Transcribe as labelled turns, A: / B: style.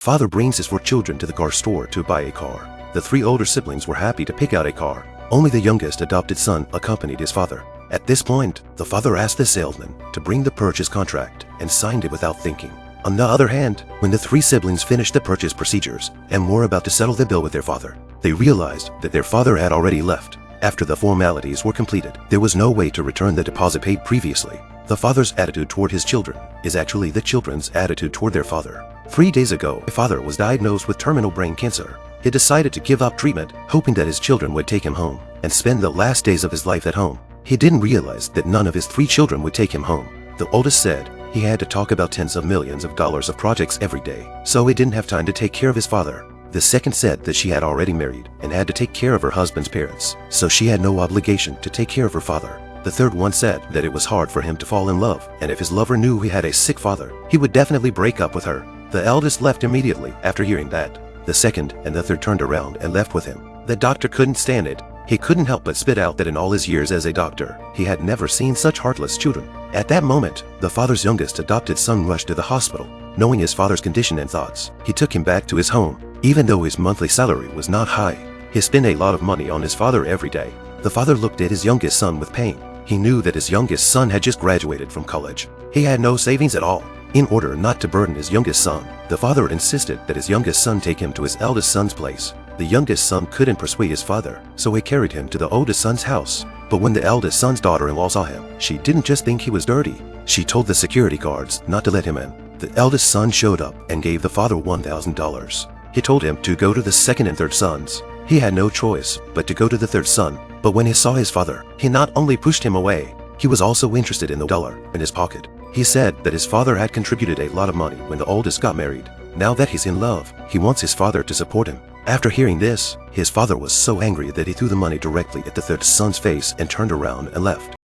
A: Father brings his 4 children to the car store to buy a car. The 3 older siblings were happy to pick out a car. Only the youngest adopted son accompanied his father. At this point, the father asked the salesman to bring the purchase contract and signed it without thinking. On the other hand, when the 3 siblings finished the purchase procedures and were about to settle the bill with their father, they realized that their father had already left. After the formalities were completed, there was no way to return the deposit paid previously. The father's attitude toward his children is actually the children's attitude toward their father. 3 days ago, a father was diagnosed with terminal brain cancer. He decided to give up treatment, hoping that his children would take him home and spend the last days of his life at home. He didn't realize that none of his 3 children would take him home. The oldest said he had to talk about tens of millions of dollars of projects every day, so he didn't have time to take care of his father. The second said that she had already married and had to take care of her husband's parents, so she had no obligation to take care of her father. The third one said that it was hard for him to fall in love, and if his lover knew he had a sick father, he would definitely break up with her. The eldest left immediately after hearing that. The second and the third turned around and left with him. The doctor couldn't stand it. He couldn't help but spit out that in all his years as a doctor, he had never seen such heartless children. At that moment, the father's youngest adopted son rushed to the hospital. Knowing his father's condition and thoughts, he took him back to his home. Even though his monthly salary was not high, he spent a lot of money on his father every day. The father looked at his youngest son with pain. He knew that his youngest son had just graduated from college. He had no savings at all. In order not to burden his youngest son, the father insisted that his youngest son take him to his eldest son's place. The youngest son couldn't persuade his father, so he carried him to the oldest son's house. But when the eldest son's daughter-in-law saw him, she didn't just think he was dirty. She told the security guards not to let him in. The eldest son showed up and gave the father $1,000. He told him to go to the second and third sons. He had no choice but to go to the third son. But when he saw his father, he not only pushed him away, he was also interested in the dollar in his pocket. He said that his father had contributed a lot of money when the oldest got married. Now that he's in love, he wants his father to support him. After hearing this, his father was so angry that he threw the money directly at the third son's face and turned around and left.